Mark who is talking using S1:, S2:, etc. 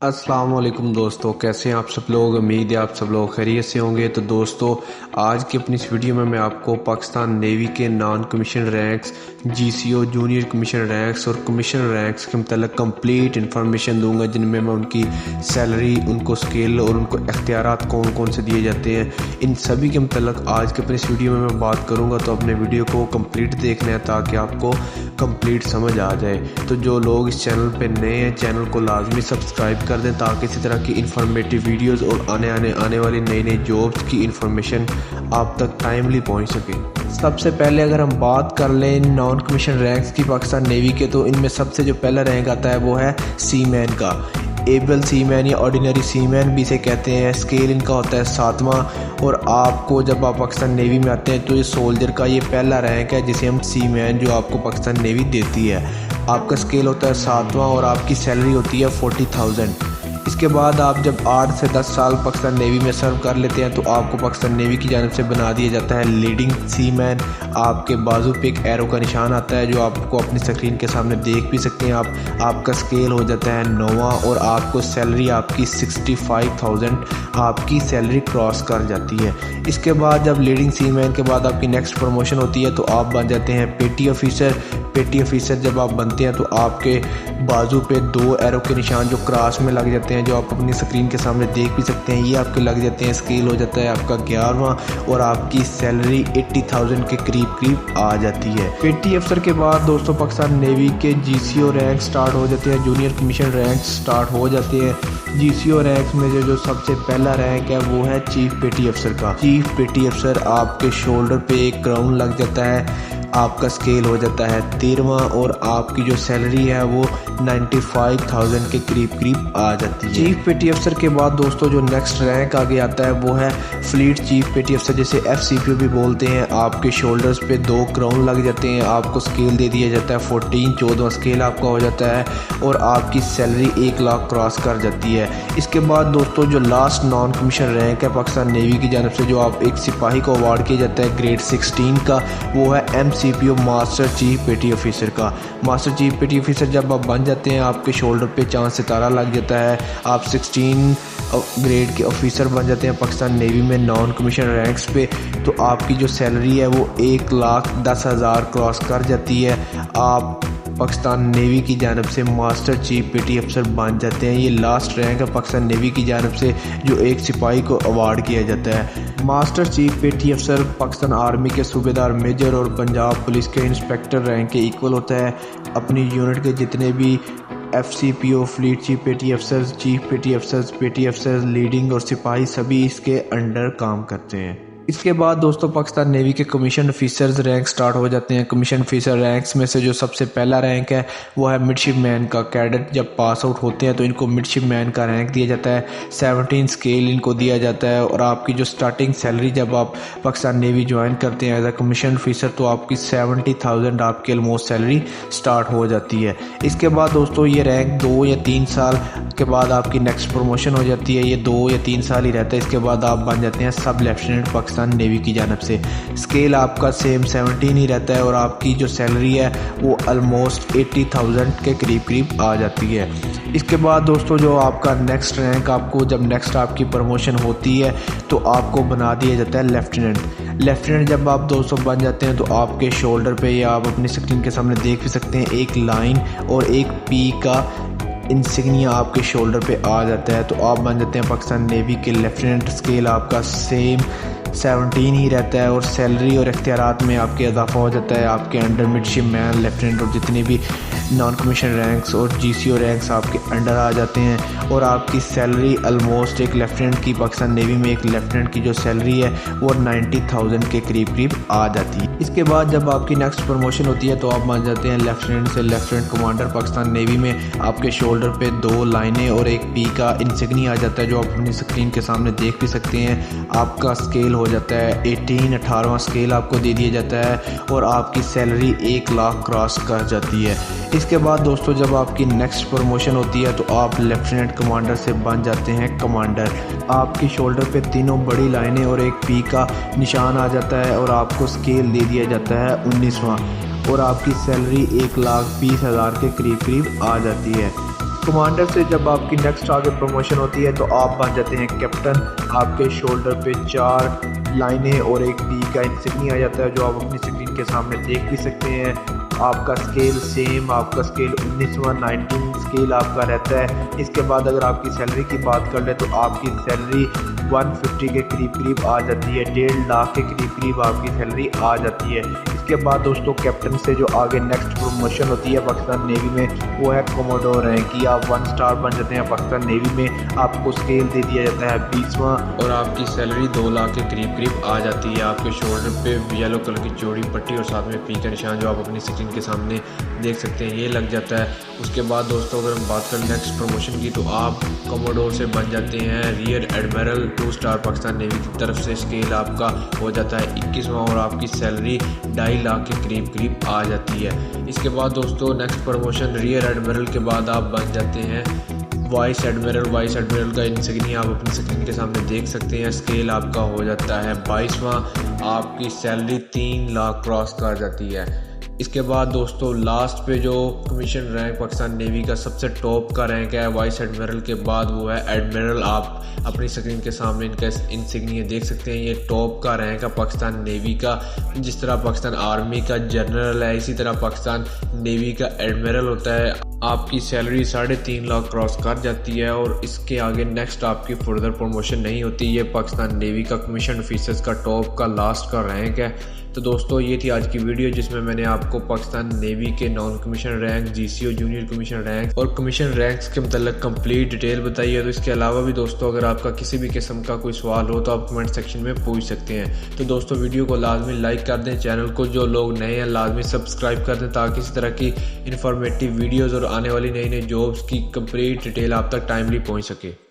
S1: अस्सलाम वालेकुम दोस्तों, कैसे हैं आप सब लोग। उम्मीद है आप सब लोग खैरियत से होंगे। तो दोस्तों, आज की अपनी इस वीडियो में मैं आपको पाकिस्तान नेवी के non commission ranks, JCO junior commission ranks और कमीशन रैंक्स के मतलब कंप्लीट इन्फॉर्मेशन दूंगा, जिनमें मैं उनकी सैलरी, उनको स्केल और उनको इख्तियारात कौन कौन से दिए जाते हैं, इन सभी के मतलब आज के अपनी इस वीडियो में मैं बात करूँगा। तो अपने वीडियो को कम्प्लीट देखना है ताकि आपको कंप्लीट समझ आ जाए। तो जो लोग इस चैनल पे नए हैं, चैनल को लाजमी सब्सक्राइब कर दें ताकि इसी तरह की इन्फॉर्मेटिव वीडियोस और आने वाली नई नई जॉब्स की इन्फॉर्मेशन आप तक टाइमली पहुंच सके। सबसे पहले अगर हम बात कर लें नॉन कमीशन रैंक्स की पाकिस्तान नेवी के, तो इनमें सबसे जो पहला रैंक आता है वो है सीमैन का। एबल सीमैन या ऑर्डिनरी सीमैन भी इसे कहते हैं। स्केल इनका होता है 7वां। और आपको जब आप पाकिस्तान नेवी में आते हैं तो ये सोल्जर का ये पहला रैंक है जिसे हम सीमैन जो आपको पाकिस्तान नेवी देती है। आपका स्केल होता है 7वां और आपकी सैलरी होती है 40,000। इसके बाद आप जब 8 से 10 साल पाकिस्तान नेवी में सर्व कर लेते हैं तो आपको पाकिस्तान नेवी की जानिब से बना दिया जाता है लीडिंग सीमैन। आपके बाजू पे एक एरो का निशान आता है जो आपको अपनी स्क्रीन के सामने देख भी सकते हैं आप। आपका स्केल हो जाता है 9वां और आपको सैलरी आपकी 65,000 आपकी सैलरी क्रॉस कर जाती है। इसके बाद जब लीडिंग सीमैन के बाद आपकी नेक्स्ट प्रमोशन होती है तो आप बन जाते हैं पेटी ऑफिसर। पेटी ऑफिसर जब आप बनते हैं तो आपके बाजू पे 2 एरो के निशान जो क्रॉस में लग जाते हैं, जो आप अपनी स्क्रीन के सामने देख भी सकते हैं, ये आपके लग जाते हैं। स्केल हो जाता है आपका 11वां और आपकी सैलरी 80,000 के करीब आ जाती है। पेटी अफसर के बाद दोस्तों पाकिस्तान नेवी के जीसीओ रैंक स्टार्ट हो जाते हैं, जूनियर कमीशन रैंक स्टार्ट हो जाते हैं। जीसीओ रैंक में जो सबसे पहला रैंक है वो है चीफ पेटी अफसर का। चीफ पेटी अफसर आपके शोल्डर पे एक क्राउन लग जाता है। आपका स्केल हो जाता है 13वां और आपकी जो सैलरी है वो 95,000 के करीब आ जाती है। चीफ पेटी अफसर के बाद दोस्तों जो नेक्स्ट रैंक आगे आता है वो है फ्लीट चीफ पेटी अफसर, जिसे एफसीपीओ भी बोलते हैं। आपके शोल्डर्स पे 2 क्राउन लग जाते हैं। आपको स्केल दे दिया जाता है 14, 14वां स्केल आपका हो जाता है और आपकी सैलरी 1 लाख क्रॉस कर जाती है। इसके बाद दोस्तों जो लास्ट नॉन कमीशन रैंक है पाकिस्तान नेवी की जानब से, जो आप एक सिपाही को अवार्ड किया जाता है ग्रेड 16 का, वो है एमसीपीओ मास्टर चीफ पेटी ऑफिसर का। मास्टर चीफ पेटी ऑफिसर जब आप बन जाते हैं आपके शोल्डर पे चांद सितारा लग जाता है। आप 16 ग्रेड के ऑफिसर बन जाते हैं पाकिस्तान नेवी में नॉन कमीशन रैंक्स पे। तो आपकी जो सैलरी है वो 1,10,000 क्रॉस कर जाती है। आप पाकिस्तान नेवी की जानब से मास्टर चीफ पेटी अफसर बन जाते हैं। ये लास्ट रैंक है पाकिस्तान नेवी की जानब से जो एक सिपाही को अवार्ड किया जाता है। मास्टर चीफ पेटी अफसर पाकिस्तान आर्मी के सूबेदार मेजर और पंजाब पुलिस के इंस्पेक्टर रैंक के इक्वल होता है। अपनी यूनिट के जितने भी एफसीपीओ, फ्लीट चीफ पेटी अफसर्स, चीफ पेटी अफसर्स, लीडिंग और सिपाही सभी इसके अंडर काम करते हैं। इसके बाद दोस्तों पाकिस्तान नेवी के कमीशन ऑफिसर्स रैंक स्टार्ट हो जाते हैं। कमीशन ऑफिसर रैंक्स में से जो सबसे पहला रैंक है वो है मिडशिपमैन का। कैडेट जब पास आउट होते हैं तो इनको मिडशिपमैन का रैंक दिया जाता है। 17 स्केल इनको दिया जाता है और आपकी जो स्टार्टिंग सैलरी जब आप पाकिस्तान नेवी ज्वाइन करते हैं एज अ कमीशन ऑफिसर तो आपकी 70,000 आपकी ऑलमोस्ट सैलरी स्टार्ट हो जाती है। इसके बाद दोस्तों ये रैंक 2 या 3 साल के बाद आपकी नेक्स्ट प्रमोशन हो जाती है। ये 2 या 3 साल ही रहता है। इसके बाद आप बन जाते हैं सब लेफ्टिनेंट पाकिस्तान नेवी की जानब से। स्केल आपका सेम 17 ही रहता है और आपकी जो सैलरी है वो ऑलमोस्ट 80,000 के करीब आ जाती है। इसके बाद दोस्तों जो आपका नेक्स्ट रैंक, आपको जब नेक्स्ट आपकी प्रमोशन होती है तो आपको बना दिया जाता है लेफ्टिनेंट। लेफ्टिनेंट जब आप दोस्तों बन जाते हैं तो आपके शोल्डर पे या आप अपनी स्क्रीन के सामने देख भी सकते हैं एक लाइन और एक पी का इंसिग्निया आपके शोल्डर पे आ जाता है। तो आप बन जाते हैं पाकिस्तान नेवी के लेफ्टिनेंट। स्केल आपका सेम 17 ही रहता है और सैलरी और इख्तियारात में आपके इजाफा हो जाता है। आपके अंडर मिडशिपमैन, लेफ्टिनेंट और जितने भी नॉन कमीशन रैंक्स और जीसीओ रैंक्स आपके अंडर आ जाते हैं और आपकी सैलरी ऑलमोस्ट एक लेफ्टिनेंट की, पाकिस्तान नेवी में एक लेफ्टिनेंट की जो सैलरी है वो 90,000 के करीब आ जाती है। इसके बाद जब आपकी नेक्स्ट प्रमोशन होती है तो आप बन जाते हैं लेफ्टिनेंट से लेफ्टिनेंट कमांडर पाकिस्तान नेवी में। आपके शोल्डर पे 2 लाइनें और एक पी का इंसिग्निया आ जाता है जो आप अपनी स्क्रीन के सामने देख भी सकते हैं। आपका स्केल हो जाता है 18वां स्केल आपको दे दिया जाता है और आपकी सैलरी 1 लाख क्रॉस कर जाती है। इसके बाद दोस्तों जब आपकी नेक्स्ट प्रमोशन होती है तो आप लेफ्टिनेंट कमांडर से बन जाते हैं कमांडर। आपकी शोल्डर पे 3 बड़ी लाइनें और एक पी का निशान आ जाता है और आपको स्केल दे दिया जाता है 19वां और आपकी सैलरी 1,20,000 के करीब आ जाती है।
S2: कमांडर से जब आपकी नेक्स्ट आगे प्रमोशन होती है तो आप बन जाते हैं कैप्टन। आपके शोल्डर पे 4 लाइनें और एक बी का इंसिग्निया आ जाता है जो आप अपनी स्क्रीन के सामने देख भी सकते हैं। आपका स्केल सेम, आपका स्केल 19 स्केल आपका रहता है। इसके बाद अगर आपकी सैलरी की बात कर ले तो आपकी सैलरी 150 के करीब आ जाती है, 1.5 लाख के करीब आपकी सैलरी आ जाती है। इसके बाद दोस्तों कैप्टन से जो आगे नेक्स्ट प्रमोशन होती है पाकिस्तान नेवी में वो है कोमोडोर रैंक की। आप 1 स्टार बन जाते हैं पाकिस्तान नेवी में। आपको स्केल दे दिया जाता है 20वां
S1: और आपकी सैलरी 2 लाख के करीब आ जाती है। आपके शोल्डर पे येलो कलर की चौड़ी पट्टी और साथ में पी का निशान जो आप अपनी स्क्रीन के सामने देख सकते हैं ये लग जाता है। उसके बाद दोस्तों अगर हम बात करें नेक्स्ट प्रमोशन की तो आप कोमोडोर से बन जाते हैं rear admiral 2 star Pakistan navy की तरफ से। स्केल आपका हो जाता है 21वां और आपकी सैलरी 2.5 लाख के करीब आ जाती है। इसके बाद दोस्तों नेक्स्ट प्रमोशन रियर एडमिरल के बाद आप बन जाते हैं वाइस एडमिरल का इंसिग्निया आप अपनी स्क्रीन के सामने देख सकते हैं। स्केल आपका हो जाता है 22वां, आपकी सैलरी 3 लाख क्रॉस कर जाती है। इसके बाद दोस्तों लास्ट पे जो कमीशन रैंक पाकिस्तान नेवी का सबसे टॉप का रैंक है वाइस एडमिरल के बाद वो है एडमिरल। आप अपनी स्क्रीन के सामने इनका इंसिग्निया देख सकते हैं। ये टॉप का रैंक है पाकिस्तान नेवी का। जिस तरह पाकिस्तान आर्मी का जनरल है इसी तरह पाकिस्तान नेवी का एडमिरल होता है। आपकी सैलरी 3.5 लाख क्रॉस कर जाती है और इसके आगे नेक्स्ट आपकी फर्दर प्रमोशन नहीं होती। ये पाकिस्तान नेवी का कमीशन ऑफिसर्स का टॉप का लास्ट का रैंक है। तो दोस्तों ये थी आज की वीडियो जिसमें मैंने आपको पाकिस्तान नेवी के non commission rank, GCO junior commission rank और कमीशन रैंक्स के मतलब कंप्लीट डिटेल बताई है। तो इसके अलावा भी दोस्तों अगर आपका किसी भी किस्म का कोई सवाल हो तो आप कमेंट सेक्शन में पूछ सकते हैं। तो दोस्तों वीडियो को लाजमी लाइक कर दें, चैनल को जो लोग नए हैं लाजमी सब्सक्राइब कर दें ताकि इस तरह की इन्फॉर्मेटिव वीडियोज़ और आने वाली नई जॉब्स की कंप्लीट डिटेल आप तक टाइमली पहुँच सके।